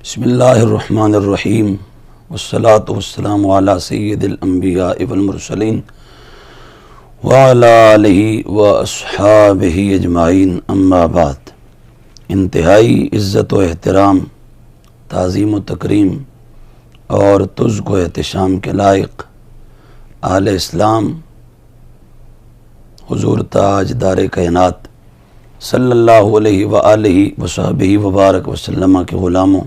بسم اللہ الرحمن الرحیم والصلاة والسلام علی سید الانبیاء والمرسلین وعلی آلہ واصحابہ اجمعین، اما بعد۔ انتہائی عزت و احترام، تعظیم و تکریم اور تزک و احتشام کے لائق اہل اسلام، حضور تاج دار کائنات صلی اللہ علیہ وآلہ وصحبہ وبارک وسلم کے غلاموں،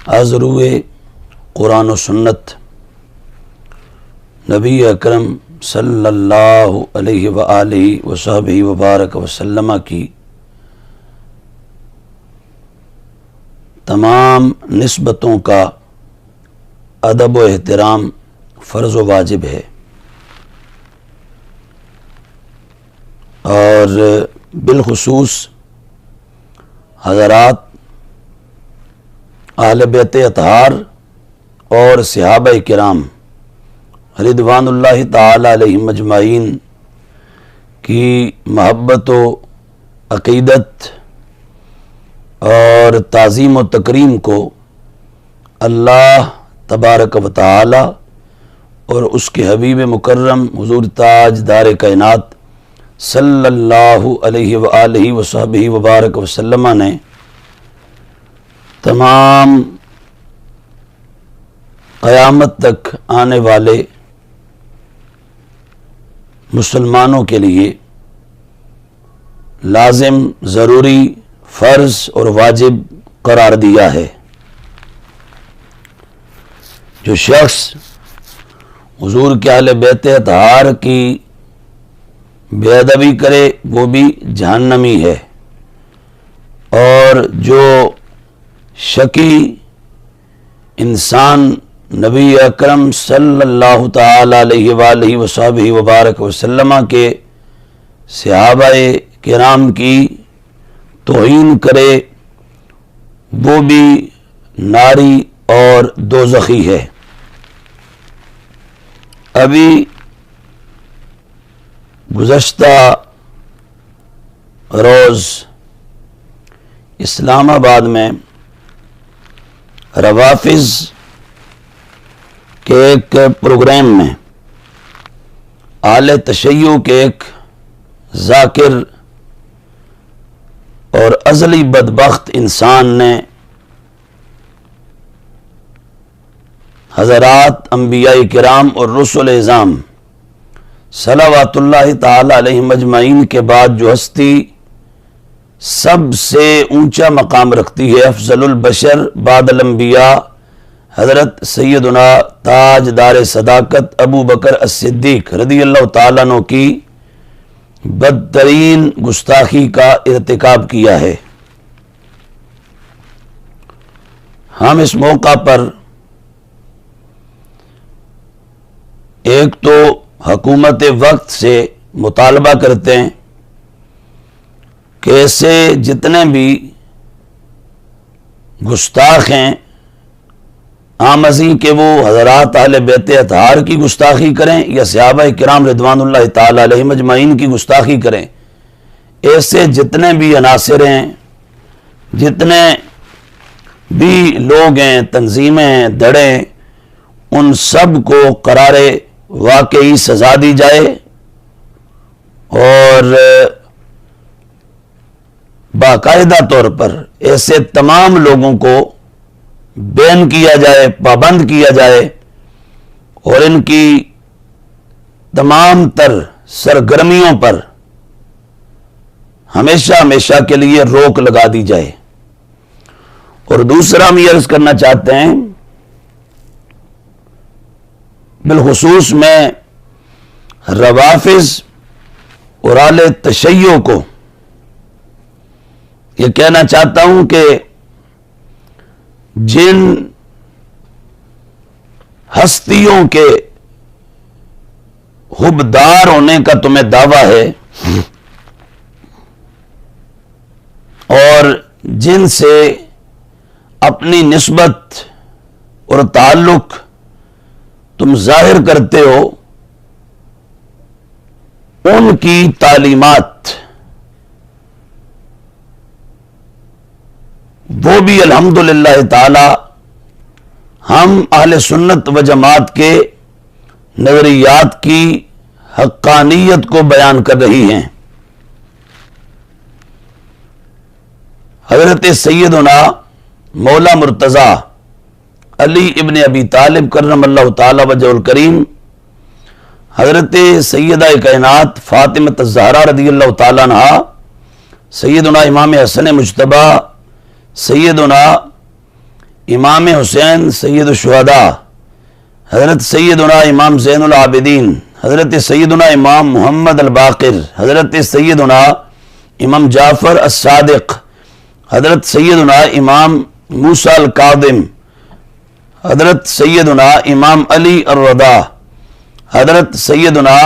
حاضر ہوئے قرآن و سنت نبی اکرم صلی اللہ علیہ وآلہ وصحبہ وبارک وسلم کی تمام نسبتوں کا ادب و احترام فرض و واجب ہے، اور بالخصوص حضرات اہل بیت اطہار اور صحابہ کرام رضوان اللہ تعالی علیہم اجمعین کی محبت و عقیدت اور تعظیم و تکریم کو اللہ تبارک و تعالی اور اس کے حبیب مکرم حضور تاج دار کائنات صلی اللہ علیہ وآلہ وصحبہ وبارک وسلم نے تمام قیامت تک آنے والے مسلمانوں کے لیے لازم، ضروری، فرض اور واجب قرار دیا ہے۔ جو شخص حضور کے اہل بیت اطہار کی بے ادبی کرے وہ بھی جہنمی ہے، اور جو شقی انسان نبی اکرم صلی اللہ تعالی علیہ وآلہ وصحبہ وبارک وسلم کے صحابہ کرام کی توہین کرے وہ بھی ناری اور دوزخی ہے۔ ابھی گزشتہ روز اسلام آباد میں روافظ کے ایک پروگرام میں اہل تشیع کے ایک ذاکر اور ازلی بدبخت انسان نے حضرات انبیاء کرام اور رسل اعظام صلوات اللہ تعالی علیہم اجمعین کے بعد جو ہستی سب سے اونچا مقام رکھتی ہے، افضل البشر بعد الانبیاء، حضرت سیدنا تاج دار صداقت ابو بکر الصدیق رضی اللہ تعالیٰ عنہ کی بدترین گستاخی کا ارتکاب کیا ہے۔ ہم اس موقع پر ایک تو حکومت وقت سے مطالبہ کرتے ہیں کہ ایسے جتنے بھی گستاخ ہیں آمزی کہ وہ حضرات اہل بیت اطہار کی گستاخی کریں یا صحابہ کرام رضوان اللہ تعالی علیہم اجمعین کی گستاخی کریں، ایسے جتنے بھی عناصر ہیں، جتنے بھی لوگ ہیں، تنظیمیں ہیں، دھڑے، ان سب کو قرار واقعی سزا دی جائے، اور باقاعدہ طور پر ایسے تمام لوگوں کو بین کیا جائے، پابند کیا جائے، اور ان کی تمام تر سرگرمیوں پر ہمیشہ ہمیشہ کے لیے روک لگا دی جائے۔ اور دوسرا ہم یہ عرض کرنا چاہتے ہیں، بالخصوص میں روافظ اور اہل تشیع کو یہ کہنا چاہتا ہوں کہ جن ہستیوں کے حبدار ہونے کا تمہیں دعویٰ ہے اور جن سے اپنی نسبت اور تعلق تم ظاہر کرتے ہو، ان ان کی تعلیمات وہ بھی الحمدللہ تعالی ہم اہل سنت و جماعت کے نظریات کی حقانیت کو بیان کر رہی ہیں. حضرت سیدنا مولا مرتضی علی ابن ابی طالب کرم اللہ تعالی وجہ الکریم، حضرت سیدہ کائنات فاطمہ الزہرا رضی اللہ تعالیٰ عنہ، سیدنا امام حسن مجتبی، سیدنا امام حسین سید الشہداء، حضرت سیدنا امام زین العابدین، حضرت سیدنا امام محمد الباقر، حضرت سیدنا امام جعفر الصادق، حضرت سیدنا امام موسیٰ الکاظم، حضرت سیدنا امام علی الرضا، حضرت سیدنا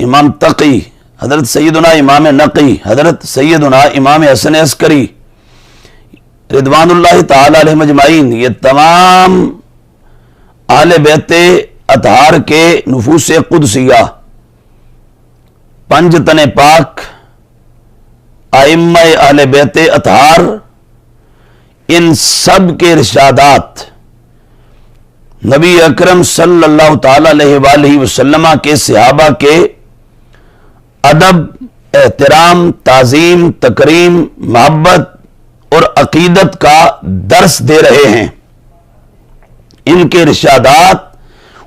امام تقی، حضرت سیدنا امام نقی، حضرت سیدنا امام حسن عسکری رضوان اللہ تعالی علیہ مجمعین، یہ تمام اہل بیت اطہار کے نفوس قدسیہ، پنج تن پاک، ائمہ اہل بیت اطہار، ان سب کے ارشادات نبی اکرم صلی اللہ تعالی علیہ وآلہ وسلم کے صحابہ کے ادب، احترام، تعظیم، تکریم، محبت اور عقیدت کا درس دے رہے ہیں. ان کے ارشادات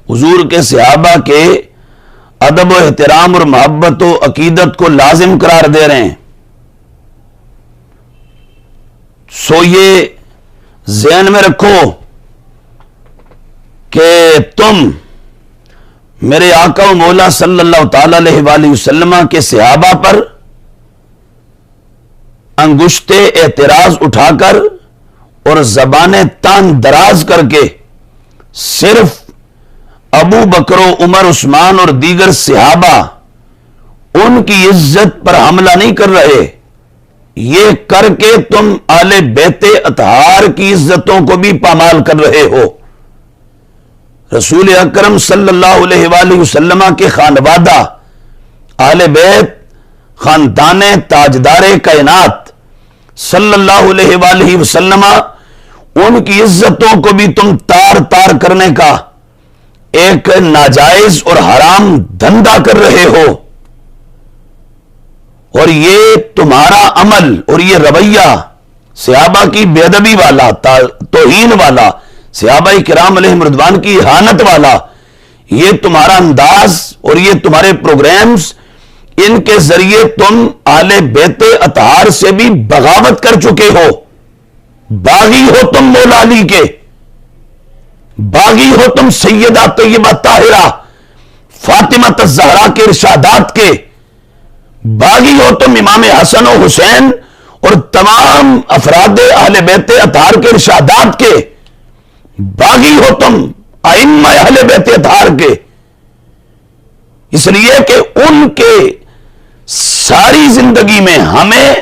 حضور کے صحابہ کے ادب و احترام اور محبت و عقیدت کو لازم قرار دے رہے ہیں. سو یہ ذہن میں رکھو کہ تم میرے آقا و مولا صلی اللہ تعالی علیہ وآلہ وسلم کے صحابہ پر انگشت اعتراض اٹھا کر اور زبان تان دراز کر کے صرف ابو بکر و عمر عثمان اور دیگر صحابہ ان کی عزت پر حملہ نہیں کر رہے. یہ کر کے تم اہل بیت اطہار کی عزتوں کو بھی پامال کر رہے ہو. رسول اکرم صلی اللہ علیہ وآلہ وسلم کے خانوادہ، اہل بیت، خاندان تاجدار کائنات صلی اللہ علیہ وآلہ وسلم، ان کی عزتوں کو بھی تم تار تار کرنے کا ایک ناجائز اور حرام دھندا کر رہے ہو. اور یہ تمہارا عمل اور یہ رویہ صحابہ کی بے ادبی والا، توہین والا، صحابہ کرام علیہم رضوان کی اہانت والا، یہ تمہارا انداز اور یہ تمہارے پروگرامز، ان کے ذریعے تم اہل بیت اطہار سے بھی بغاوت کر چکے ہو. باغی ہو تم مولا علی کے، باغی ہو تم سیدہ طیبہ طاہرہ فاطمہ الزہرا کے ارشادات کے، باغی ہو تم امام حسن و حسین اور تمام افراد اہل بیت اطہار کے ارشادات کے، باغی ہو تم ائمہ اہل بیت اطہار کے. اس لیے کہ ان کے ساری زندگی میں ہمیں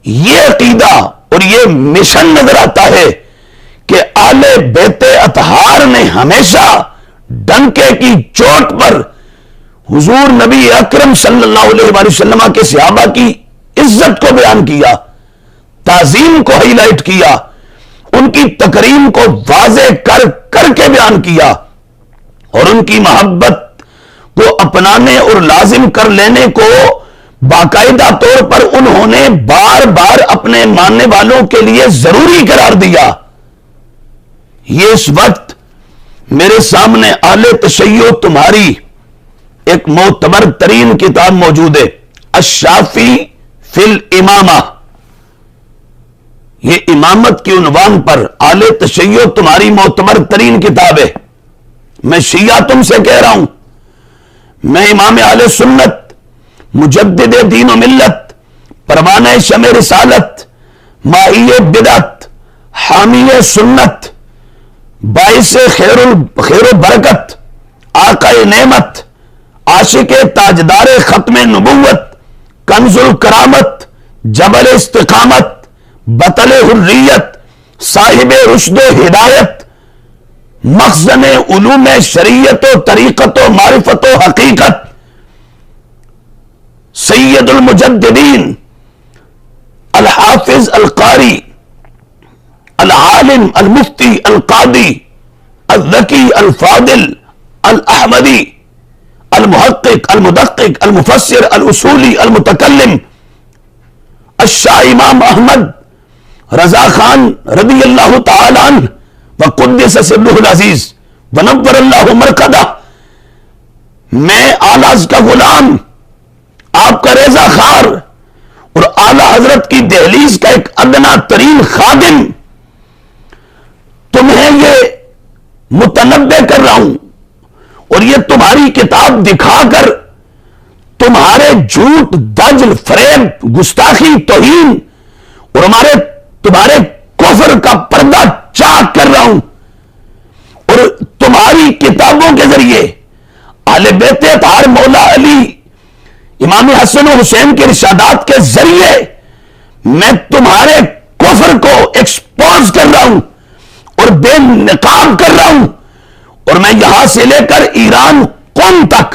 یہ عقیدہ اور یہ مشن نظر آتا ہے کہ اہل بیت اطہار نے ہمیشہ ڈنکے کی چوٹ پر حضور نبی اکرم صلی اللہ علیہ وآلہ وسلم کے صحابہ کی عزت کو بیان کیا، تعظیم کو ہائی لائٹ کیا، ان کی تکریم کو واضح کر کر کے بیان کیا، اور ان کی محبت کو اپنانے اور لازم کر لینے کو باقاعدہ طور پر انہوں نے بار بار اپنے ماننے والوں کے لیے ضروری قرار دیا. یہ اس وقت میرے سامنے اہل تشیع تمہاری ایک معتبر ترین کتاب موجود ہے، الشافی فی الامامہ. یہ امامت کے عنوان پر اہل تشیع تمہاری معتبر ترین کتاب ہے. میں شیعہ تم سے کہہ رہا ہوں، میں امام اہل سنت، مجدد دین و ملت، پروانہ شمع رسالت، مائی بدعت، حامی سنت، باعث خیر و برکت، آقا نعمت، عاشق تاجدار ختم نبوت، کنز الکرامت، جبل استقامت، بطل حریت، صاحب رشد و ہدایت، مخزن علوم شریعت و طریقت و معرفت و حقیقت، سید المجددین الحافظ القاری العالم المفتی القاضی الذکی الفاضل الاحمدی المحقق المدقق المفسر الاصولی المتکلم الشاہ امام احمد رضا خان رضی اللہ تعالی عنہ وقدس سرہ العزیز ونور اللہ مرقدہ، میں اعلیٰ کا غلام، آپ کا ریزہ خار اور اعلی حضرت کی دہلیز کا ایک ادنا ترین خادم تمہیں یہ متنبہ کر رہا ہوں، اور یہ تمہاری کتاب دکھا کر تمہارے جھوٹ، دجل، فریب، گستاخی، توہین اور تمہارے کفر کا پردہ چاک کر رہا ہوں، اور تمہاری کتابوں کے ذریعے اہل بیت اطہار مولا علی امام حسن و حسین کے ارشادات کے ذریعے میں تمہارے کفر کو ایکسپوز کر رہا ہوں اور بے نقاب کر رہا ہوں، اور میں یہاں سے لے کر ایران قم تک،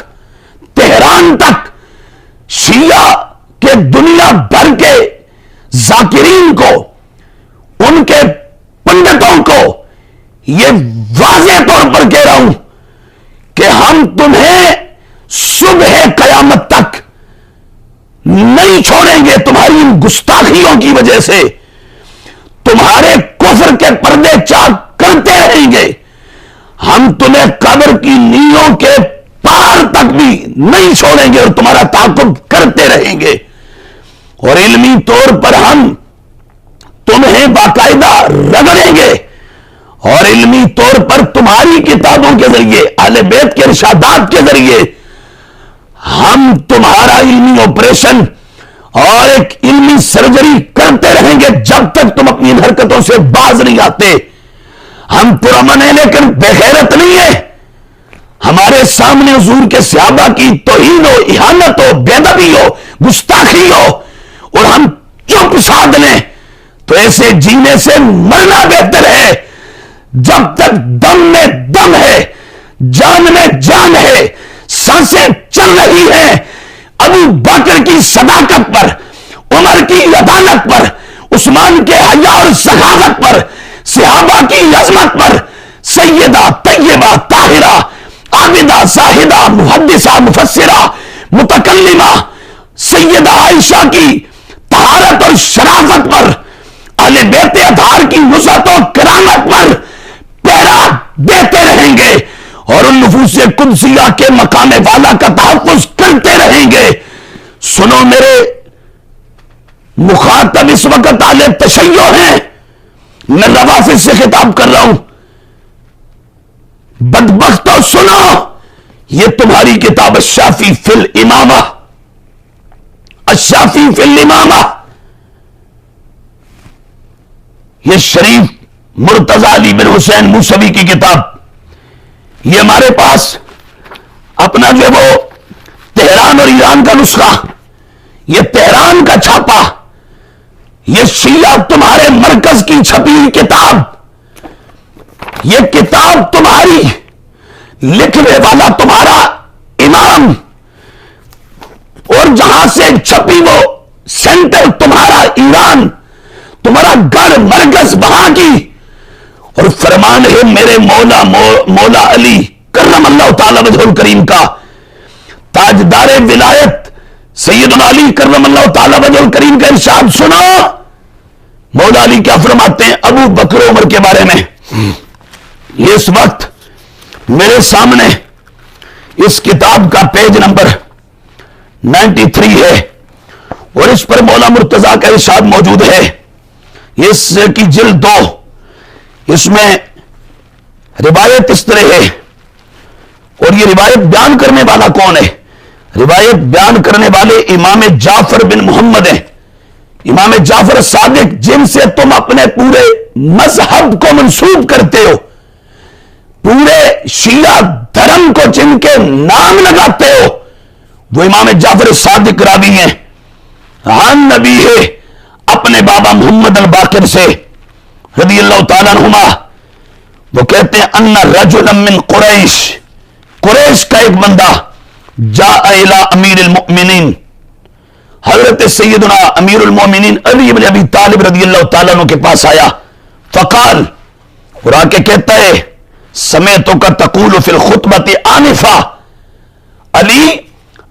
تہران تک شیعہ کے دنیا بھر کے ذاکرین کو، ان کے پنڈتوں کو یہ واضح طور پر کہہ رہا ہوں کہ ہم تمہیں صبح قیامت تک نہیں چھوڑیں گے، تمہاری ان گستاخیوں کی وجہ سے تمہارے کفر کے پردے چاک کرتے رہیں گے، ہم تمہیں قبر کی نیوں کے پار تک بھی نہیں چھوڑیں گے اور تمہارا تعاقب کرتے رہیں گے، اور علمی طور پر ہم تمہیں باقاعدہ رگڑیں گے، اور علمی طور پر تمہاری کتابوں کے ذریعے، اہل بیت کے ارشادات کے ذریعے ہم تمہارا علمی آپریشن اور ایک علمی سرجری کرتے رہیں گے جب تک تم اپنی ان حرکتوں سے باز نہیں آتے۔ ہم پرامن ہیں لیکن بے غیرت نہیں ہے، ہمارے سامنے حضور کے صحابہ کی توہین ہو، اہانت ہو، بے ادبی ہو، گستاخی ہو، اور ہم چپ سادھ لیں تو ایسے جینے سے مرنا بہتر ہے۔ جب تک دم میں دم ہے، جان میں جان ہے، سانسیں چل رہی ہیں، ابو بکر کی صداقت پر، عمر کی عدالت پر، عثمان کے حیا اور سخاوت پر، صحابہ کی عظمت پر، سیدہ طیبہ طاہرہ عابدہ زاہدہ محدثہ مفسرہ متکلمہ سیدہ عائشہ کی طہارت اور شرافت پر، اہل بیت اطہار کی نصرت و کرامت پر پہرا دیتے رہیں گے، اور ان نفوس قدسیہ کے مقام والا کا تحفظ کرتے رہیں گے۔ سنو، میرے مخاطب اس وقت اہل تشیع ہیں، میں روافض سے خطاب کر رہا ہوں، بدبختو سنو، یہ تمہاری کتاب الشافی فی الامامہ، الشافی فی الامامہ، یہ شریف مرتضی علی بن حسین موسوی کی کتاب، یہ ہمارے پاس اپنا جو وہ تہران اور ایران کا نسخہ، یہ تہران کا چھاپا، یہ شیعہ تمہارے مرکز کی چھپی ہوئی کتاب، یہ کتاب تمہاری لکھنے والا تمہارا امام، اور جہاں سے چھپی وہ سینٹر تمہارا ایران، تمہارا گڑھ مرکز وہاں کی، اور فرمان ہے میرے مولا علی کرم اللہ تعالی وجہ الکریم کا، تاجدار ولایت سیدنا علی کرم اللہ تعالی وجہ الکریم کا ارشاد سنو، مولا علی کیا فرماتے ہیں ابو بکر و عمر کے بارے میں۔ یہ اس وقت میرے سامنے اس کتاب کا پیج نمبر 93 ہے، اور اس پر مولا مرتضی کا ارشاد موجود ہے، اس کی جلد 2، اس میں روایت اس طرح ہے، اور یہ روایت بیان کرنے والا کون ہے؟ روایت بیان کرنے والے امام جعفر بن محمد ہیں، امام جعفر صادق، جن سے تم اپنے پورے مذہب کو منسوب کرتے ہو، پورے شیعہ دھرم کو جن کے نام لگاتے ہو، وہ امام جعفر صادق راوی ہیں، عن نبی ہے اپنے بابا محمد الباقر سے رضی اللہ تعالیٰ عنہما، وہ کہتے ہیں ان رجلا من قریش، قریش کا ایک بندہ، جاء الی امیر المؤمنین، حضرت سیدنا امیر المومنین علی بن ابی طالب رضی اللہ تعالیٰ عنہ کے پاس آیا، فقال، اور آ کے کہتا ہے، سمیتک تقول فی الخطبۃ آنفا، علی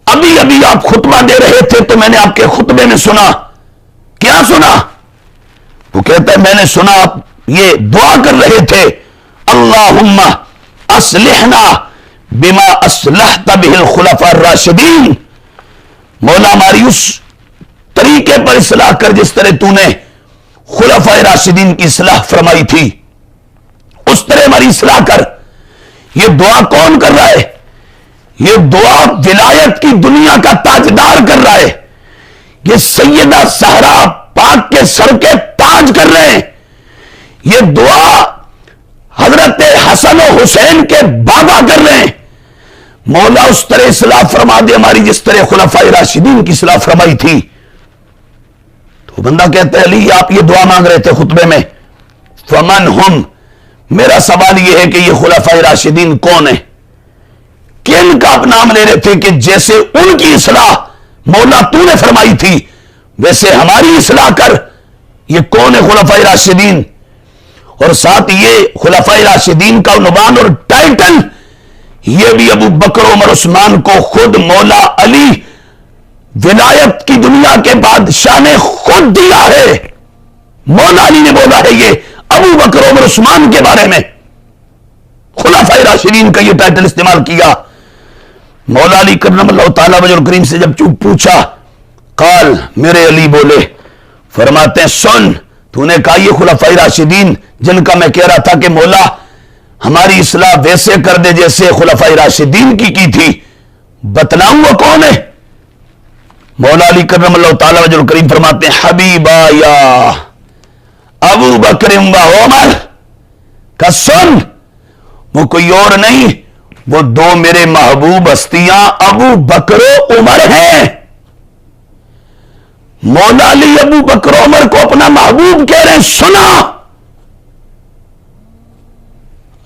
ابھی ابھی آپ خطبہ دے رہے تھے تو میں نے آپ کے خطبے میں سنا. کیا سنا؟ وہ کہتا ہے میں نے سنا آپ یہ دعا کر رہے تھے، اللہم اصلحنا بما اصلحت بہ الخلفاء الراشدین، مولا ہماری اس طریقے پر اصلاح کر جس طرح تو نے خلفاء راشدین کی اصلاح فرمائی تھی، اس طرح ہماری اصلاح کر. یہ دعا کون کر رہا ہے؟ یہ دعا ولایت کی دنیا کا تاجدار کر رہا ہے. یہ سیدہ زہرا پاک کے سر کے تاج کر رہے ہیں. یہ دعا حضرت حسن و حسین کے بابا کر رہے ہیں. مولا اس طرح اصلاح فرما دے ہماری جس طرح خلفاء راشدین کی اصلاح فرمائی تھی. تو بندہ کہتا ہے علی آپ یہ دعا مانگ رہے تھے خطبے میں، فمن ہم، میرا سوال یہ ہے کہ یہ خلفاء راشدین کون ہیں؟ کن کا آپ نام لے رہے تھے کہ جیسے ان کی اصلاح مولا تو نے فرمائی تھی ویسے ہماری اصلاح کر. یہ کون ہے خلفاء راشدین؟ اور ساتھ یہ خلفاء راشدین کا عنوان اور ٹائٹل یہ بھی ابو بکر عمر عثمان کو خود مولا علی ولایت کی دنیا کے بادشاہ نے خود دیا ہے. مولا علی نے بولا ہے یہ ابو بکر عمر عثمان کے بارے میں خلفاء راشدین کا یہ ٹائٹل استعمال کیا. مولا علی کرم اللہ تعالیٰ وجہ الکریم سے جب پوچھا، قال، میرے علی بولے، فرماتے ہیں سن، تو نے کہا یہ خلفاء راشدین جن کا میں کہہ رہا تھا کہ مولا ہماری اصلاح ویسے کر دے جیسے خلفاء راشدین کی تھی، بتلاؤں وہ کون ہے؟ مولا علی کرم اللہ تعالیٰ وجہ الکریم فرماتے ہیں حبیبا یا ابو بکر و عمر کا سن، وہ کوئی اور نہیں، وہ دو میرے محبوب ہستیاں ابو بکر و عمر ہیں. مولا علی ابو بکر و عمر کو اپنا محبوب کہہ رہے ہیں. سنا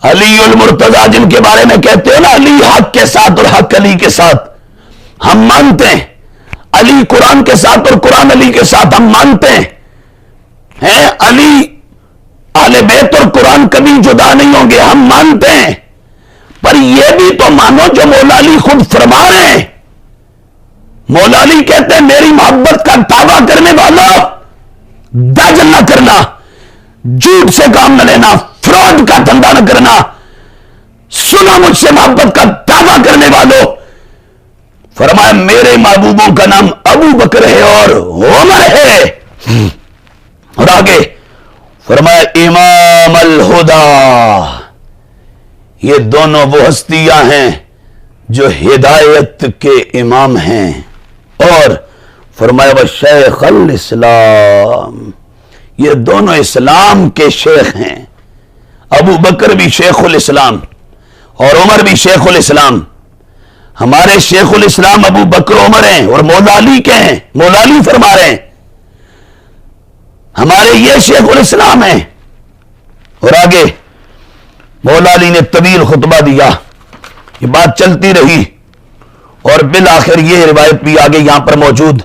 علی المرتضی جن کے بارے میں کہتے ہیں نا علی حق کے ساتھ اور حق علی کے ساتھ، ہم مانتے ہیں. علی قرآن کے ساتھ اور قرآن علی کے ساتھ ہم مانتے ہیں. علی اہل بیت اور قرآن کبھی جدا نہیں ہوں گے، ہم مانتے ہیں. پر یہ بھی تو مانو جو مولا علی خود فرما رہے ہیں. مولا علی کہتے ہیں میری محبت کا دعویٰ کرنے والا دجل نہ کرنا، جھوٹ سے کام نہ لینا، فراڈ کا دھندا نہ کرنا. سنا مجھ سے محبت کا دعویٰ کرنے والوں، فرمایا میرے محبوبوں کا نام ابو بکر ہے اور عمر ہے. اور آگے فرمایا امام الہدا، یہ دونوں وہ ہستیاں ہیں جو ہدایت کے امام ہیں. اور فرمایا وہ شیخ الاسلام، یہ دونوں اسلام کے شیخ ہیں. ابو بکر بھی شیخ الاسلام اور عمر بھی شیخ الاسلام. ہمارے شیخ الاسلام ابو بکر عمر ہیں اور مولا علی کے ہیں. مولا علی فرما رہے ہیں ہمارے یہ شیخ الاسلام ہیں. اور آگے مولا علی نے طویل خطبہ دیا، یہ بات چلتی رہی اور بالآخر یہ روایت بھی آگے یہاں پر موجود.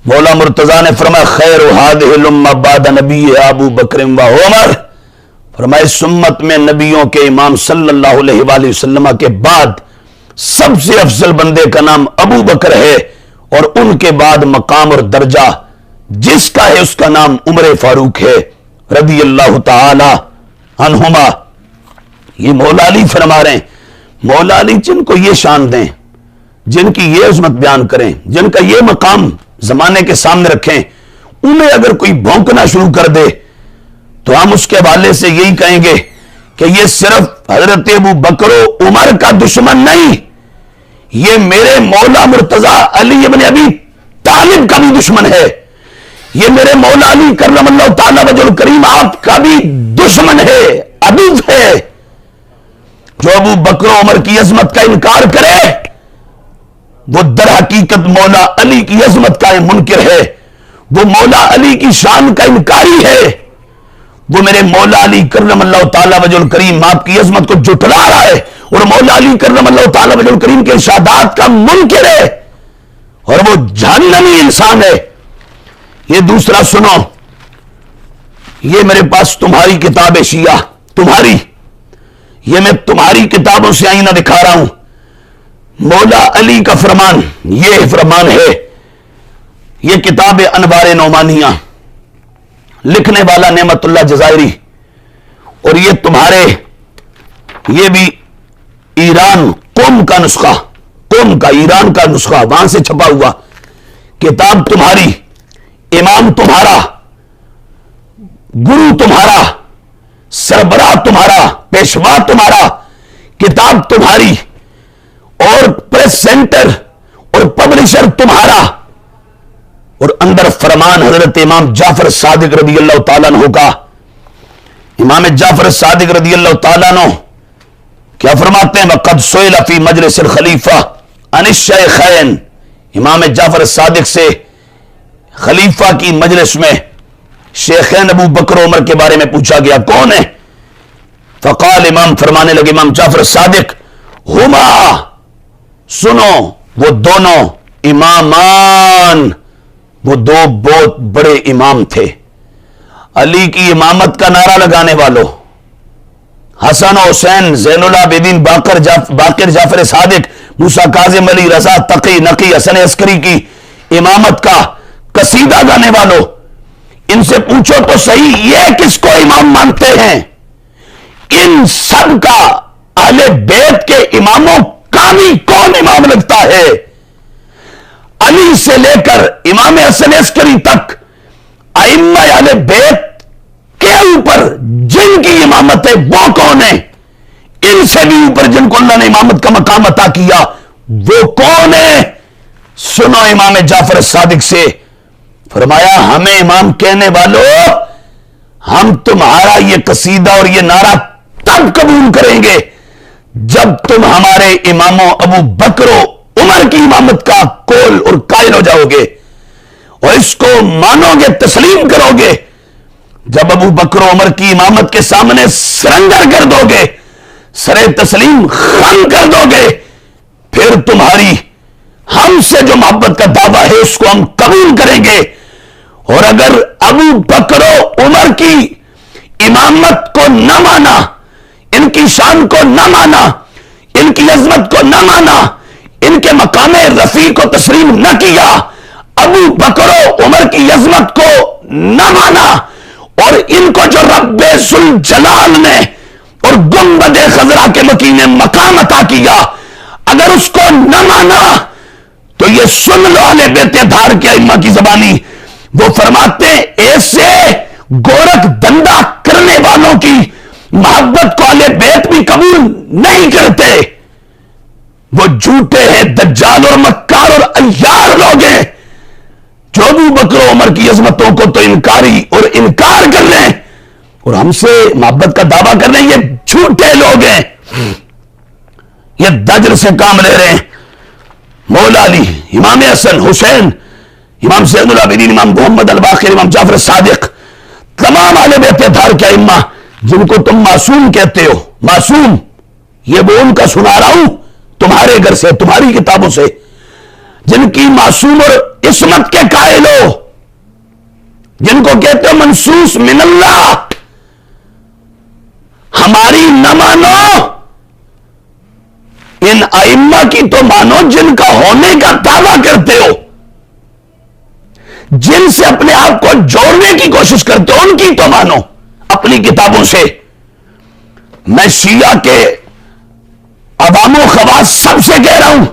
مولا مرتضیٰ نے فرمایا خیر هذه الامہ بعد نبی ابو بکر و عمر، فرمایا اس امت میں نبیوں کے امام صلی اللہ علیہ وآلہ وسلم کے بعد سب سے افضل بندے کا نام ابو بکر ہے، اور ان کے بعد مقام اور درجہ جس کا ہے اس کا نام عمر فاروق ہے رضی اللہ تعالی عنہما. یہ مولا علی فرما رہے ہیں. مولا علی جن کو یہ شان دیں، جن کی یہ عظمت بیان کریں، جن کا یہ مقام زمانے کے سامنے رکھیں، انہیں اگر کوئی بھونکنا شروع کر دے تو ہم اس کے حوالے سے یہی کہیں گے کہ یہ صرف حضرت ابو بکر و عمر کا دشمن نہیں، یہ میرے مولا مرتضی علی ابن ابی طالب کا بھی دشمن ہے. یہ میرے مولا علی کرم اللہ تعالی وجہ الکریم آپ کا بھی دشمن ہے، عدو ہے. جو ابو بکر و عمر کی عظمت کا انکار کرے وہ در حقیقت مولا علی کی عظمت کا منکر ہے، وہ مولا علی کی شان کا انکاری ہے، وہ میرے مولا علی کرم اللہ تعالی وجہ الکریم آپ کی عظمت کو جھٹلا رہا ہے اور مولا علی کرم اللہ تعالی وجہ الکریم کے ارشادات کا منکر ہے، اور وہ جہنمی انسان ہے. یہ دوسرا سنو، یہ میرے پاس تمہاری کتاب ہے شیعہ، تمہاری، یہ میں تمہاری کتابوں سے آئینہ دکھا رہا ہوں۔ مولا علی کا فرمان، یہ فرمان ہے، یہ کتاب انوار نعمانیہ، لکھنے والا نعمت اللہ جزائری، اور یہ تمہارے، یہ بھی ایران قم کا نسخہ، قم کا، ایران کا نسخہ، وہاں سے چھپا ہوا کتاب تمہاری، امام تمہارا، گرو تمہارا، سربراہ تمہارا، پیشوا تمہارا، کتاب تمہاری، اور پریس سینٹر اور پبلشر تمہارا، اور اندر فرمان حضرت امام جعفر صادق رضی اللہ تعالیٰ عنہ کا۔ امام جعفر صادق رضی اللہ تعالیٰ عنہ کیا فرماتے ہیں؟ وَقَدْ سُئِلَ فِي مجلس الخلیفہ عن الشیخین، امام جعفر صادق سے خلیفہ کی مجلس میں شیخین ابو بکر و عمر کے بارے میں پوچھا گیا، کون ہے؟ فقال، امام فرمانے لگے، امام جعفر صادق، ہما، سنو، وہ دونوں امامان، وہ دو بہت بڑے امام تھے، علی کی امامت کا نعرہ لگانے والوں، حسن و حسین، زین العابدین، باقر جعفر صادق، موسیٰ کاظم، علی رضا، تقی نقی، حسن عسکری کی امامت کا قصیدہ گانے والوں، ان سے پوچھو تو صحیح، یہ کس کو امام مانتے ہیں؟ ان سب کا اہل بیت کے اماموں کا بھی کون امام لگتا ہے؟ علی سے لے کر امام حسن عسکری تک ائمہ اہل بیت کے اوپر جن کی امامت ہے وہ کون ہے؟ ان سے بھی اوپر جن کو اللہ نے امامت کا مقام عطا کیا وہ کون ہے؟ سنو امام جعفر صادق سے، فرمایا، ہمیں امام کہنے والوں، ہم تمہارا یہ قصیدہ اور یہ نعرہ تب قبول کریں گے جب تم ہمارے اماموں ابو بکر و عمر کی امامت کا قول اور قائل ہو جاؤ گے اور اس کو مانو گے، تسلیم کرو گے۔ جب ابو بکر و عمر کی امامت کے سامنے سرنڈر کر دو گے، سر تسلیم خم کر دو گے، پھر تمہاری ہم سے جو محبت کا دعویٰ ہے اس کو ہم قبول کریں گے۔ اور اگر ابو بکر و عمر کی امامت کو نہ مانا، ان کی شان کو نہ مانا، ان کی عظمت کو نہ مانا، ان کے مقام رفیع کو تسلیم نہ کیا، ابو بکر و عمر کی عظمت کو نہ مانا، اور ان کو جو رب ذوالجلال نے اور گنبد خضرا کے مکین مقام عطا کیا، اگر اس کو نہ مانا تو یہ سن لو اہل بیت دھار کے ائمہ کی زبانی، وہ فرماتے ہیں ایسے گورکھ دندہ کرنے والوں کی محبت کو اہل بیت بھی قبول نہیں کرتے، وہ جھوٹے ہیں، دجال اور مکار اور عیار لوگ ہیں جو ابو بکر و عمر کی عظمتوں کو تو انکاری اور انکار کر رہے ہیں اور ہم سے محبت کا دعویٰ کر رہے ہیں، یہ جھوٹے لوگ ہیں، یہ دجل سے کام لے رہے ہیں۔ مولا علی، امام حسن، حسین، امام زین العابدین، امام محمد الباقر، امام جعفر صادق، تمام اہل بیت دھار کے ائمہ جن کو تم معصوم کہتے ہو، معصوم، یہ وہ ان کا سنا رہا ہوں تمہارے گھر سے، تمہاری کتابوں سے، جن کی معصوم اور عصمت کے قائل ہو، جن کو کہتے ہو منصوص من اللہ، ہماری نہ مانو، ان ائمہ کی تو مانو جن کا ہونے کا دعویٰ کرتے ہو، جن سے اپنے آپ کو جوڑنے کی کوشش کرتے ہو، ان کی تو مانو اپنی کتابوں سے۔ میں شیعہ کے عوام و خواص سب سے کہہ رہا ہوں،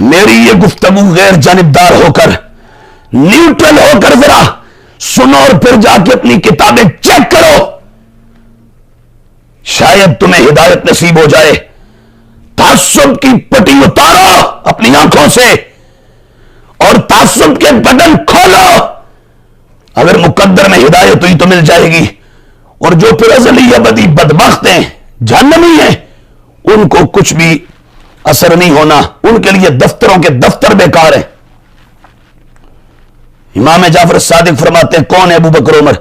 میری یہ گفتگو غیر جانبدار ہو کر، نیوٹرل ہو کر ذرا سنو اور پھر جا کے اپنی کتابیں چیک کرو، شاید تمہیں ہدایت نصیب ہو جائے۔ تعصب کی پٹی اتارو اپنی آنکھوں سے اور تعصب کے بٹن کھولو، اگر مقدر میں ہدایت ہوئی تو مل جائے گی، اور جو پھر ازلی ابدی بدبخت ہیں، جہنمی ہیں، ان کو کچھ بھی اثر نہیں ہونا، ان کے لیے دفتروں کے دفتر بیکار ہیں۔ امام جعفر صادق فرماتے ہیں کون ہے ابو بکر عمر؟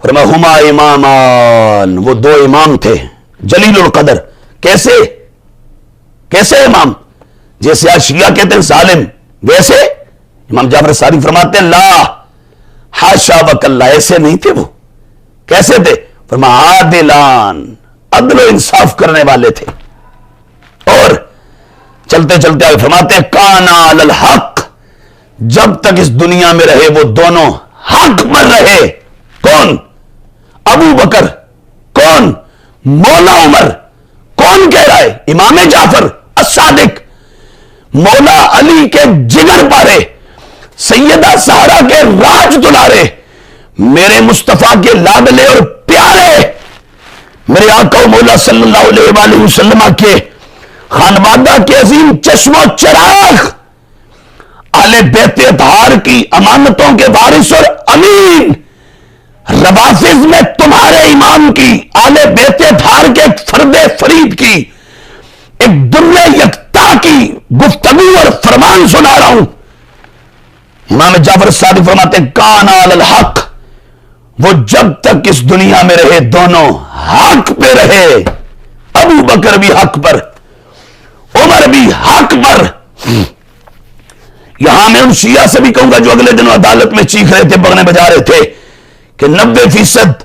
فرمایا ہما امامان، وہ دو امام تھے جلیل القدر۔ کیسے کیسے امام؟ جیسے آج شیعہ کہتے ہیں ظالم، ویسے امام جعفر صادق فرماتے ہیں لا، حاشا وکلا، ایسے نہیں تھے وہ. کیسے تھے؟ فرمایا عادلان، عدل و انصاف کرنے والے تھے. اور چلتے چلتے آگے فرماتے ہیں کانا علی الحق، جب تک اس دنیا میں رہے وہ دونوں حق پر رہے. کون؟ ابو بکر. کون؟ مولا عمر. کون کہہ رہا ہے؟ امام جعفر الصادق، مولا علی کے جگر پارے، سیدہ سہرا کے راج دلارے، میرے مصطفیٰ کے لاڈلے اور پیارے، میرے آقا و مولا صلی اللہ علیہ وآلہ وسلم کے خانوادہ کے عظیم چشم و چراغ، اہل بیت اطہار کی امانتوں کے وارث اور امین، روافظ میں تمہارے امام کی، اہل بیت اطہار کے فرد فرید کی ایک در یکتا کی گفتگو اور فرمان سنا رہا ہوں. امام جعفر صادق فرماتے ہیں کانا علی الحق، وہ جب تک اس دنیا میں رہے دونوں حق پہ رہے. ابو بکر بھی حق پر، عمر بھی حق پر. یہاں میں ان شیعہ سے بھی کہوں گا جو اگلے دنوں عدالت میں چیخ رہے تھے، بغنے بجا رہے تھے کہ 90%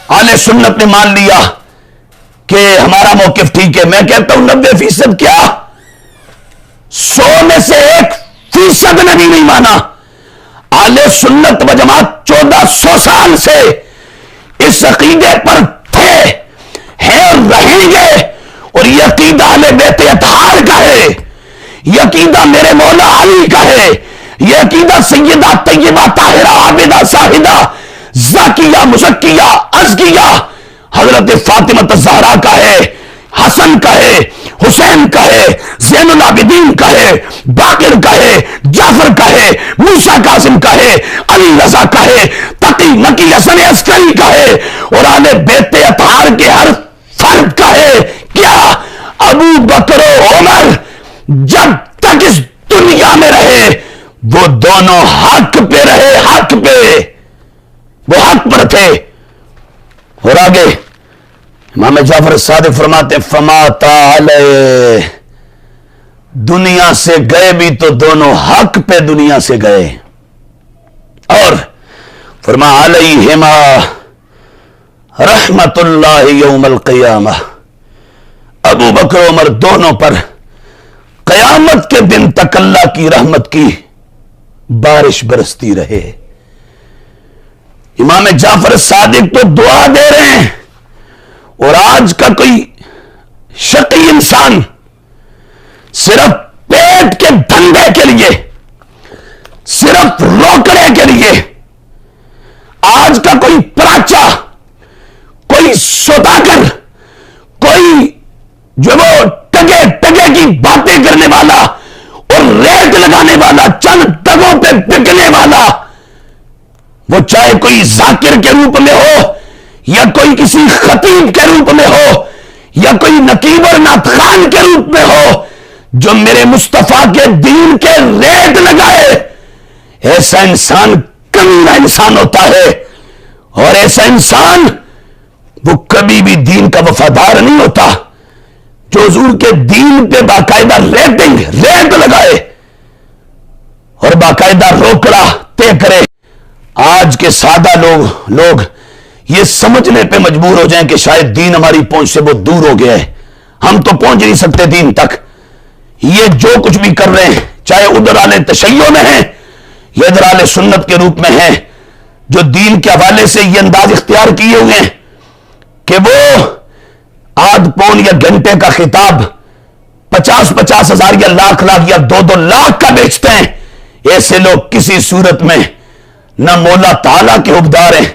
اہل سنت نے مان لیا کہ ہمارا موقف ٹھیک ہے. میں کہتا ہوں 90% کیا، 100 میں سے 1% نے بھی نہیں مانا. اہل سنت و جماعت 1400 سال سے اس عقیدے پر تھے، ہیں اور رہیں گے. اور یہ عقیدہ اہل بیت اطہار کا ہے، یہ عقیدہ میرے مولا علی کا ہے، یہ عقیدہ سیدہ طیبہ طاہرہ عابدہ زاہدہ زاکیہ مزکیہ ازکیہ حضرت فاطمہ الزہرا کا ہے، حسن کا ہے، حسین کا ہے، زین العابدین کا ہے، باقر کا ہے، جعفر کا ہے، موسیٰ کاظم کا ہے، علی رضا کا ہے، تقی نقی حسن عسکری کا ہے، اور اہل بیت اطہار کے ہر فرد کا ہے. کیا؟ ابو بکر و عمر جب تک اس دنیا میں رہے وہ دونوں حق پہ رہے، حق پہ، وہ حق پر تھے. اور آگے امام جعفر صادق فرماتے فما علیہ، دنیا سے گئے بھی تو دونوں حق پہ دنیا سے گئے. اور فرما علیہما رحمت اللہ یوم القیامہ، ابو بکر عمر دونوں پر قیامت کے دن تک اللہ کی رحمت کی بارش برستی رہے. امام جعفر صادق تو دعا دے رہے ہیں، اور آج کا کوئی شقی انسان صرف پیٹ کے دھندے کے لیے، صرف روکڑے کے لیے، آج کا کوئی پراچا، کوئی سوداگر، کوئی جو وہ ٹگے کی باتیں کرنے والا اور ریٹ لگانے والا، چند ٹگوں پہ بکنے والا، وہ چاہے کوئی ذاکر کے روپ میں ہو یا کوئی کسی خطیب کے روپ میں ہو یا کوئی نقیب اور نعتخوان کے روپ میں ہو، جو میرے مصطفیٰ کے دین کے ریٹ لگائے، ایسا انسان کمینہ انسان ہوتا ہے. اور ایسا انسان وہ کبھی بھی دین کا وفادار نہیں ہوتا. جو حضور کے دین پہ باقاعدہ ریٹ لگائے اور باقاعدہ روکڑا طے کرے. آج کے سادہ لوگ یہ سمجھنے پہ مجبور ہو جائیں کہ شاید دین ہماری پہنچ سے بہت دور ہو گیا ہے، ہم تو پہنچ نہیں سکتے دین تک. یہ جو کچھ بھی کر رہے ہیں، چاہے ادھر والے تشیع میں ہیں یا ادھر والے سنت کے روپ میں ہیں، جو دین کے حوالے سے یہ انداز اختیار کیے ہوئے ہیں کہ وہ آدھ پون یا گھنٹے کا خطاب 50 ہزار یا لاکھ یا 2 لاکھ کا بیچتے ہیں. ایسے لوگ کسی صورت میں نہ مولا تعالیٰ کے حبدار ہیں،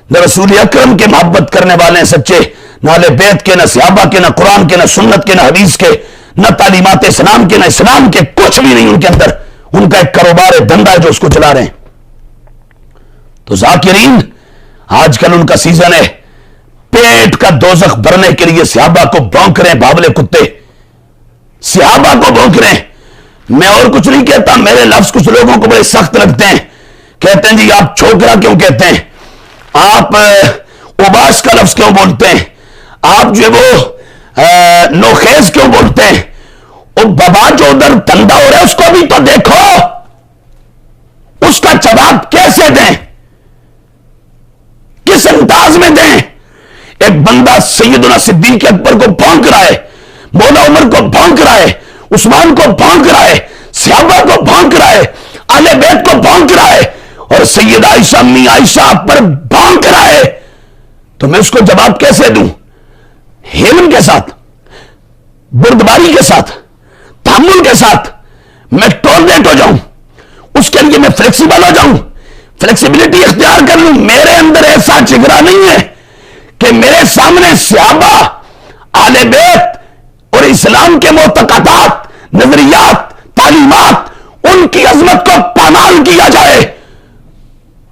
نہ رسول اکرم کے محبت کرنے والے ہیں سچے، نہ اہل بیت کے، نہ صحابہ کے، نہ قرآن کے، نہ سنت کے، نہ حدیث کے، نہ تعلیمات اسلام کے، نہ اسلام کے. کچھ بھی نہیں ان کے اندر. ان کا ایک کاروبار ہے، دھندا ہے جو اس کو چلا رہے ہیں. تو ذاکرین آج کل ان کا سیزن ہے، پیٹ کا دوزخ بھرنے کے لیے صحابہ کو بھونک رہے ہیں، بھاولے کتے صحابہ کو بھونک رہے ہیں. میں اور کچھ نہیں کہتا، میرے لفظ کچھ لوگوں کو بڑے سخت لگتے ہیں. کہتے ہیں جی آپ چھوکرا کیوں کہتے ہیں، آپ اوباش کا لفظ کیوں بولتے ہیں، آپ جو وہ نوخیز کیوں بولتے ہیں. اور بابا جو ادھر دھندا ہو رہا ہے اس کو بھی تو دیکھو، اس کا جواب کیسے کے دیں, کس انداز میں دیں. ایک بندہ سیدنا صدیق اکبر کو بھونک رہا ہے, مولا عمر کو بھونک رہا ہے, عثمان کو بھونک رہا ہے, صحابہ کو بھونک رہا ہے, اہل بیت کو بھونک رہا ہے, اور سیدہ عائشہ امی عائشہ پر بھونک رہا ہے, تو میں اس کو جواب کیسے دوں؟ حلم کے ساتھ, بردباری کے ساتھ, تحمل کے ساتھ. میں ٹولریٹ ہو جاؤں, اس کے لیے میں فلیکسیبل ہو جاؤں, فلیکسیبلٹی اختیار کر لوں. میرے اندر ایسا جگرا نہیں ہے کہ میرے سامنے صحابہ, اہل بیت اور اسلام کے معتقدات, نظریات, تعلیمات, ان کی عظمت کو پامال کیا جائے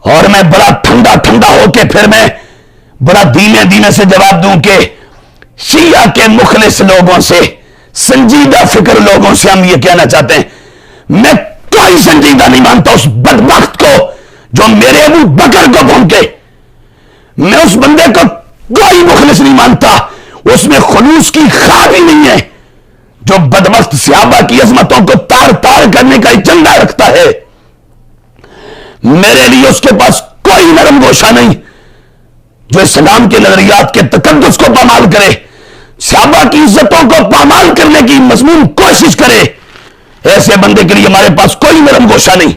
اور میں بڑا ٹھنڈا ٹھنڈا ہو کے پھر میں بڑا دھیمے دھیمے سے جواب دوں کہ شیعہ کے مخلص لوگوں سے, سنجیدہ فکر لوگوں سے ہم یہ کہنا چاہتے ہیں, میں کوئی سنجیدہ نہیں مانتا اس بدبخت کو جو میرے ابو بکر کو بھونکے. میں اس بندے کو کوئی مخلص نہیں مانتا, اس میں خلوص کی خواہ بھی نہیں ہے, جو بدبخت صحابہ کی عظمتوں کو تار تار کرنے کا ایجنڈا رکھتا ہے. میرے لیے اس کے پاس کوئی نرم گوشہ نہیں جو اسلام کے نظریات کے تقدس کو پامال کرے, صحابہ کی عزتوں کو پامال کرنے کی مضمون کوشش کرے. ایسے بندے کے لیے ہمارے پاس کوئی نرم گوشہ نہیں,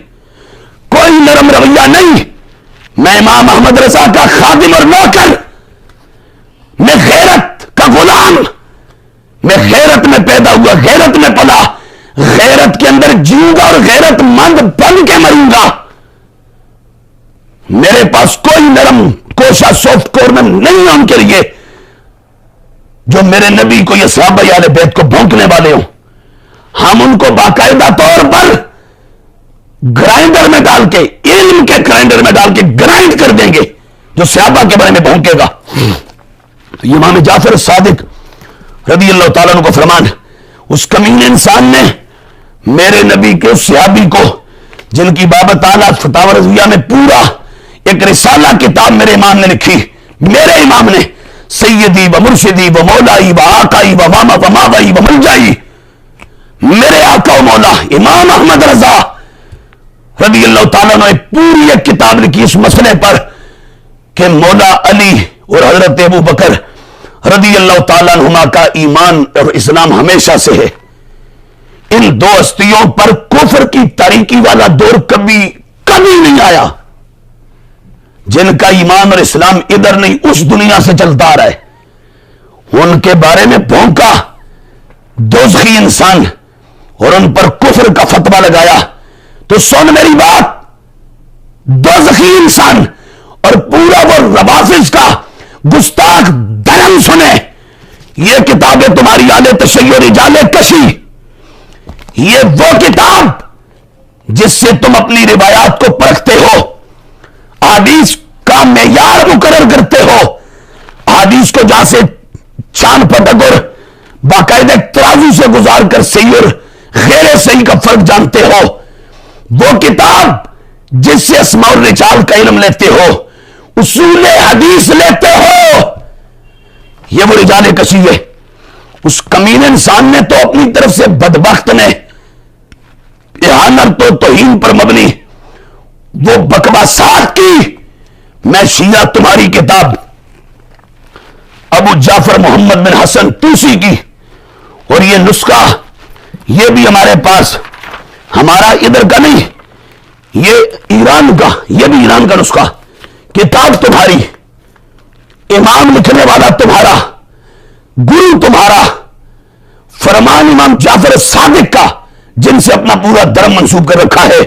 کوئی نرم رویہ نہیں. میں امام احمد رضا کا خادم اور نوکر, میں غیرت کا غلام, میں غیرت میں پیدا ہوا, غیرت میں پلا, غیرت کے اندر جیوں گا اور غیرت مند بن کے مروں گا. میرے پاس کوئی نرم کوشا سافٹ کارنر نہیں ہے ان کے لیے جو میرے نبی کو, یہ صحابہ اہل بیت کو بھونکنے والے ہوں. ہم ان کو باقاعدہ طور پر گرائنڈر میں ڈال کے, علم کے گرائنڈر میں ڈال کے گرائنڈ کر دیں گے جو صحابہ کے بارے میں بھونکے گا. تو امام جعفر صادق رضی اللہ تعالیٰ عنہ کو فرمان, اس کمین انسان نے میرے نبی کے اس صحابی کو, جن کی بابت اعلیٰ فتاوی رضویہ میں پورا ایک رسالہ کتاب میرے امام نے لکھی, میرے امام نے, سیدی و مرشدی و مولائی و آقائی و ماوئی و ملجائی, میرے آقا و مولا امام احمد رضا رضی اللہ تعالیٰ نے پوری ایک کتاب لکھی اس مسئلے پر کہ مولا علی اور حضرت ابو بکر رضی اللہ تعالیٰ عنہما کا ایمان اور اسلام ہمیشہ سے ہے. ان دو ہستیوں پر کفر کی تاریکی والا دور کبھی نہیں آیا. جن کا ایمان اور اسلام ادھر نہیں اس دنیا سے چلتا آ رہا ہے, ان کے بارے میں بھونکا دوزخی انسان اور ان پر کفر کا فتویٰ لگایا. تو سن میری بات, دوزخی انسان اور پورا وہ روافض کا گستاخ دھرم سنے. یہ کتابیں تمہاری آل تشیع رجال کشی, یہ وہ کتاب جس سے تم اپنی روایات کو پرکھتے ہو, حدیث کا معیار مقرر کرتے ہو, حدیث کو جہاں سے چاند پٹک اور باقاعدہ ترازو سے گزار کر صحیح اور غیر صحیح کا فرق جانتے ہو, وہ کتاب جس سے اسماء الرجال کا علم لیتے ہو, اصول حدیث لیتے ہو, یہ وہ رجال کشی ہے. اس کمین انسان نے تو اپنی طرف سے بدبخت نے اہانت و توہین پر مبنی وہ بکواسات کی. میں شیعہ تمہاری کتاب ابو جعفر محمد بن حسن توسی کی, اور یہ نسخہ یہ بھی ہمارے پاس, ہمارا ادھر کا نہیں, یہ ایران کا, یہ بھی ایران کا نسخہ, کتاب تمہاری, امام لکھنے والا تمہارا, گرو تمہارا, فرمان امام جعفر صادق کا جن سے اپنا پورا دھرم منسوب کر رکھا ہے,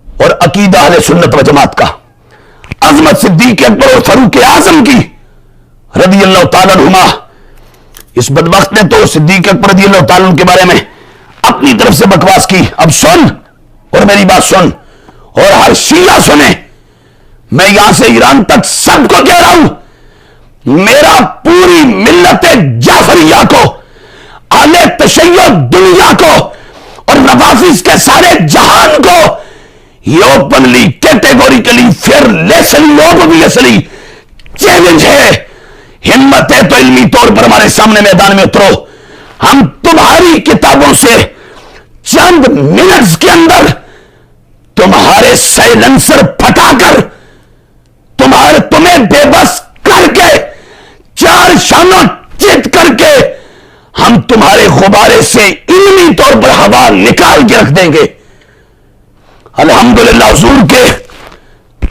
اور عقیدہ اہل سنت و جماعت کا, عظمت صدیق اکبر اور فاروق اعظم کی رضی اللہ تعالیٰ عنہما. اس بدبخت نے تو صدیق اکبر رضی اللہ تعالیٰ عنہ کے بارے میں اپنی طرف سے بکواس کی. اب سن اور میری بات سن, اور ہر شیعہ سنے, میں یہاں سے ایران تک سب کو کہہ رہا ہوں, میرا پوری ملت جعفریہ کو, اہل تشیع دنیا کو اور روافض کے سارے جہان کو یہ اوپنلی, کیٹیگوریکلی, فیئرلیسلی, اوبویسلی چیلنج ہے. ہمت ہے تو علمی طور پر ہمارے سامنے میدان میں اترو. ہم تمہاری کتابوں سے چند منٹس کے اندر تمہارے سائلنسر پھٹا تمہارے غبارے سے علمی طور پر ہوا نکال کے رکھ دیں گے. الحمدللہ حضور کے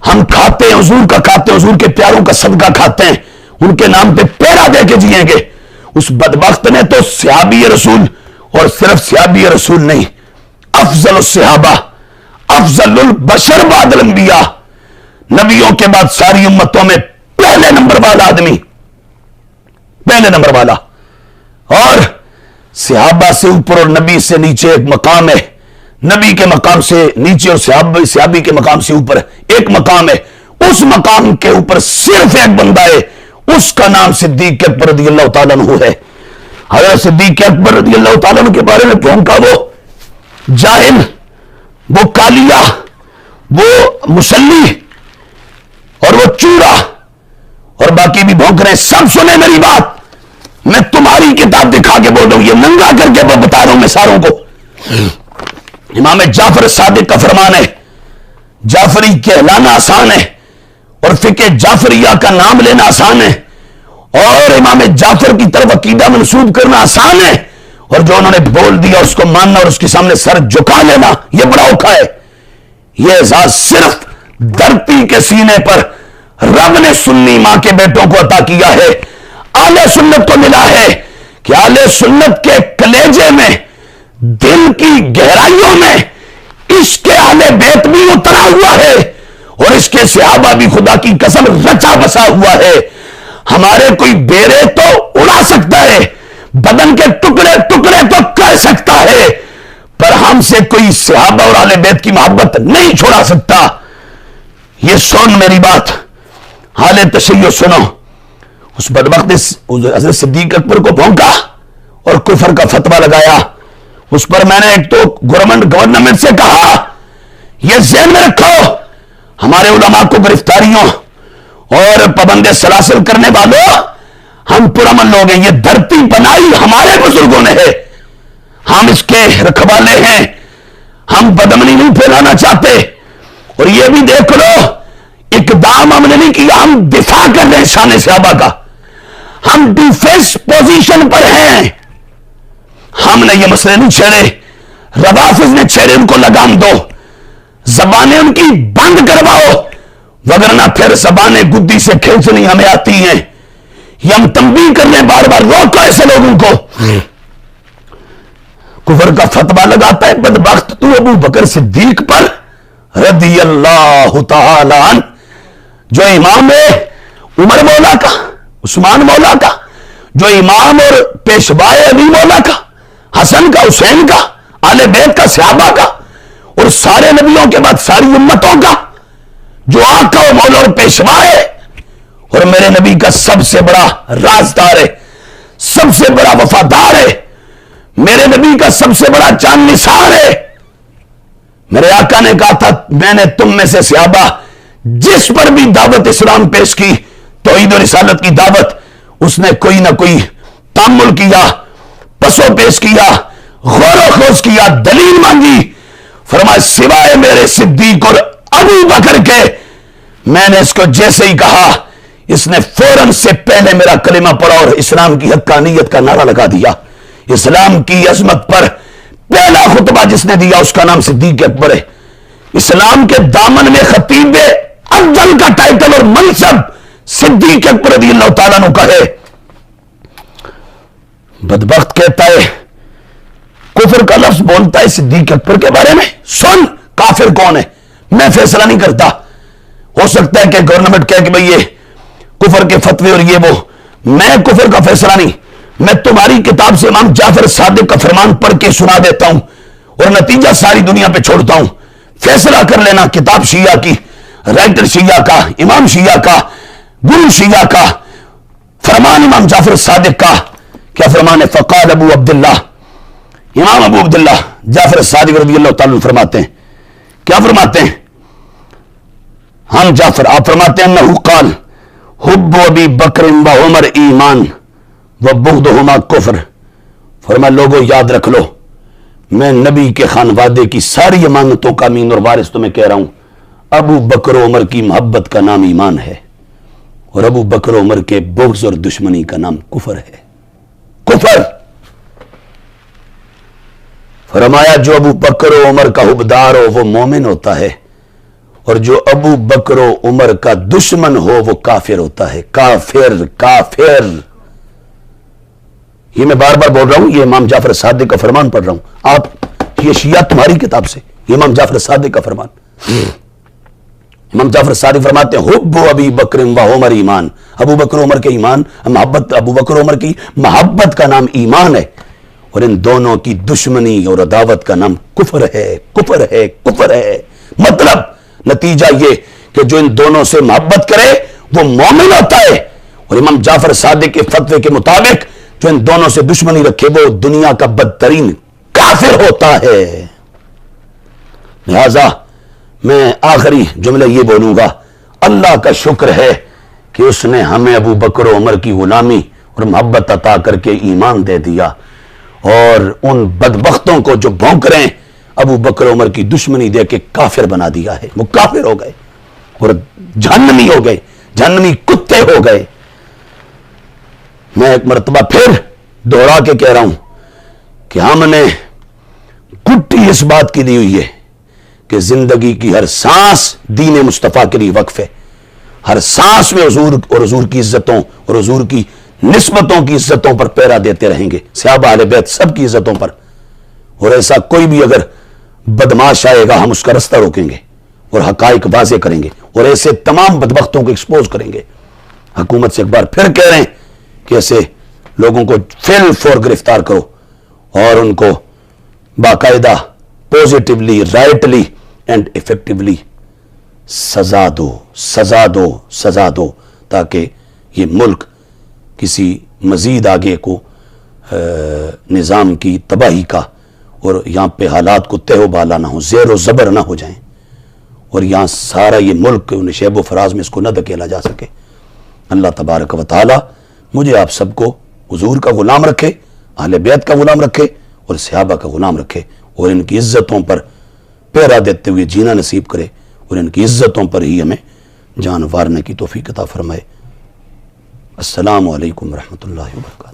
ہم کھاتے ہیں، حضور کا کھاتے ہیں، حضور کے پیاروں کا صدقہ کھاتے ہیں، ان کے نام پہ پیڑا دے کے جیئیں گے. اس بدبخت نے تو صحابی رسول، اور صرف صحابی رسول نہیں، افضل الصحابہ، افضل البشر بعد الانبیاء، نبیوں کے بعد ساری امتوں میں پہلے نمبر والا آدمی، پہلے نمبر والا. اور صحابہ سے اوپر اور نبی سے نیچے ایک مقام ہے، نبی کے مقام سے نیچے اور صحابی کے مقام سے اوپر ایک مقام ہے. اس مقام کے اوپر صرف ایک بندہ ہے، اس کا نام صدیق اکبر رضی اللہ تعالیٰ عنہ ہے. حضرت صدیق اکبر رضی اللہ تعالیٰ عنہ کے بارے میں پھونکا وہ جاہل، وہ کالیا، وہ مسلی اور وہ چورا اور باقی بھی بھونک رہے ہیں. سب سنیں میری بات، میں تمہاری کتاب دکھا کے بول رہا ہوں، یہ ننگا کر کے بتا رہا ہوں میں ساروں کو. امام جعفر صادق کا فرمان ہے، جعفری کہلانا آسان ہے اور فقہ جعفریہ کا نام لینا آسان ہے، اور امام جعفر کی طرف عقیدہ منسوب کرنا آسان ہے، اور جو انہوں نے بول دیا اس کو ماننا اور اس کے سامنے سر جھکا لینا یہ بڑا اوکھا ہے. یہ اعزاز صرف دھرتی کے سینے پر رب نے سنی ماں کے بیٹوں کو عطا کیا ہے. اہل سنت کو ملا ہے کہ اہل سنت کے کلیجے میں، دل کی گہرائیوں میں عشق اہل بیت بھی اترا ہوا ہے، اور اس کے صحابہ بھی خدا کی قسم رچا بسا ہوا ہے. ہمارے کوئی بیرے تو اڑا سکتا ہے، بدن کے ٹکڑے ٹکڑے تو کر سکتا ہے، پر ہم سے کوئی صحابہ اور اہل بیت کی محبت نہیں چھوڑا سکتا. یہ سن میری بات، حال تشیع سنو. اس بدبخت حضرت صدیق اکبر کو بھونکا اور کفر کا فتویٰ لگایا. اس پر میں نے ایک تو گورنمنٹ سے کہا، یہ ذہن میں رکھو، ہمارے علماء کو گرفتاریوں اور پابند سلاسل کرنے والوں، ہم پرامن لوگ ہیں، یہ دھرتی بنائی ہمارے بزرگوں نے ہے، ہم اس کے رکھوالے ہیں، ہم بدامنی نہیں پھیلانا چاہتے. اور یہ بھی دیکھ لو، اقدام ہم نے نہیں کیا، ہم دفاع کر رہے ہیں شان صحابہ کا، ہم ڈیفینس پوزیشن پر ہیں. ہم نے یہ مسئلے نہیں چھیڑے، روافظ نے چھیڑے، ان کو لگام دو، زبانیں ان کی بند کرواؤ، وگرنہ پھر زبانیں گدی سے کھینچنی ہمیں آتی ہیں. یہ ہم تنبیہ کر رہے ہیں بار بار، روکو ایسے لوگوں کو. کفر کا فتویٰ لگاتا ہے بدبخت تو ابو بکر صدیق پر رضی اللہ تعالی عنہ، جو امام ہے عمر مولا کا، عثمان مولا کا، جو امام اور پیشوائے علی مولا کا، حسن کا، حسین کا، آل بیت کا، صحابہ کا، اور سارے نبیوں کے بعد ساری امتوں کا، جو آقا و مولا اور پیشوا ہے، اور میرے نبی کا سب سے بڑا رازدار ہے، سب سے بڑا وفادار ہے، میرے نبی کا سب سے بڑا جان نثار ہے. میرے آقا نے کہا تھا، میں نے تم میں سے صحابہ جس پر بھی دعوت اسلام پیش کی، توحید و رسالت کی دعوت، اس نے کوئی نہ کوئی تامل کیا، پسو پیش کیا، غور و خوض کیا، دلیل مانگی. فرمایا سوائے میرے صدیق اور ابو بکر کے، میں نے اس کو جیسے ہی کہا، اس نے فوراً سے پہلے میرا کلمہ پڑھا اور اسلام کی حقانیت کا نعرہ لگا دیا. اسلام کی عظمت پر پہلا خطبہ جس نے دیا اس کا نام صدیق اکبر ہے. اسلام کے دامن میں خطیب افضل کا ٹائٹل اور منصب صدیق اکبر رضی اللہ تعالیٰ عنہ کا ہے. بدبخت کہتا ہے، کفر کا لفظ بولتا ہے صدیق اکبر کے بارے میں. سن کافر کون ہے، میں فیصلہ نہیں کرتا. ہو سکتا ہے کہ گورنمنٹ کہے کہ بھئی یہ کفر کے فتوے اور یہ وہ، میں کفر کا فیصلہ نہیں، میں تمہاری کتاب سے امام جعفر صادق کا فرمان پڑھ کے سنا دیتا ہوں اور نتیجہ ساری دنیا پہ چھوڑتا ہوں. فیصلہ کر لینا، کتاب شیعہ کی، رائٹر شیعہ کا، امام شیعہ کا، گرو شیعہ کا، فرمان امام جعفر صادق کا. کیا فرمان ہے؟ فقال ابو عبداللہ، امام ابو عبداللہ جعفر صادق رضی اللہ تعالیٰ فرماتے ہیں، کیا فرماتے ہیں؟ ہم جعفر، آپ فرماتے ہیں انہو قال حب ابی بکر و عمر ایمان و بغضہما کفر. فرمایا لوگوں یاد رکھ لو، میں نبی کے خانوادے کی ساری امانتوں کا امین اور وارث تمہیں کہہ رہا ہوں، ابو بکر و عمر کی محبت کا نام ایمان ہے، اور ابو بکر و عمر کے بغض اور دشمنی کا نام کفر ہے. کفر. فرمایا جو ابو بکر و عمر کا حبدار ہو وہ مومن ہوتا ہے، اور جو ابو بکر و عمر کا دشمن ہو وہ کافر ہوتا ہے۔ کافر کافر، یہ میں بار بار بول رہا ہوں، یہ امام جعفر صادق کا فرمان پڑھ رہا ہوں، آپ یہ شیعہ تمہاری کتاب سے، یہ امام جعفر صادق کا فرمان۔ امام جعفر صادق فرماتے ہیں حب ابی بکر و عمر ایمان، ابو بکر و عمر کے ایمان محبت، ابو بکر و عمر کی محبت کا نام ایمان ہے، اور ان دونوں کی دشمنی اور عداوت کا نام کفر ہے، کفر ہے، کفر ہے۔ مطلب نتیجہ یہ کہ جو ان دونوں سے محبت کرے وہ مومن ہوتا ہے، اور امام جعفر صادق کے فتوے کے مطابق جو ان دونوں سے دشمنی رکھے وہ دنیا کا بدترین کافر ہوتا ہے۔ لہذا میں آخری جملہ یہ بولوں گا، اللہ کا شکر ہے کہ اس نے ہمیں ابو بکر و عمر کی غلامی اور محبت عطا کر کے ایمان دے دیا، اور ان بدبختوں کو جو بھونک رہے ہیں ابو بکر و عمر کی دشمنی دے کے کافر بنا دیا ہے، وہ کافر ہو گئے اور جہنمی ہو گئے، جہنمی کتے ہو گئے۔ میں ایک مرتبہ پھر دوہرا کے کہہ رہا ہوں کہ ہم نے گٹی اس بات کی دی ہوئی ہے کہ زندگی کی ہر سانس دین مصطفیٰ کے لیے وقف ہے، ہر سانس میں حضور اور حضور کی عزتوں اور حضور کی نسبتوں کی عزتوں پر پیرا دیتے رہیں گے، صحابہ اہل بیت سب کی عزتوں پر، اور ایسا کوئی بھی اگر بدماش آئے گا ہم اس کا رستہ روکیں گے اور حقائق واضح کریں گے، اور ایسے تمام بدبختوں کو ایکسپوز کریں گے۔ حکومت سے ایک بار پھر کہہ رہے ہیں کہ ایسے لوگوں کو فل فور گرفتار کرو اور ان کو باقاعدہ پوزیٹیولی، رائٹلی اینڈ ایفیکٹولی سزا دو، سزا دو، سزا دو، تاکہ یہ ملک کسی مزید آگے کو نظام کی تباہی کا اور یہاں پہ حالات کو تہ و بالا نہ ہو، زیر و زبر نہ ہو جائیں، اور یہاں سارا یہ ملک نشیب و فراز میں اس کو نہ دھکیلا جا سکے۔ اللہ تبارک و تعالی مجھے آپ سب کو حضور کا غلام رکھے، اہل بیت کا غلام رکھے، اور صحابہ کا غلام رکھے، اور ان کی عزتوں پر پیرا دیتے ہوئے جینا نصیب کرے، اور ان کی عزتوں پر ہی ہمیں جان وارنے کی توفیق عطا فرمائے۔ السلام علیکم ورحمۃ اللہ وبرکاتہ۔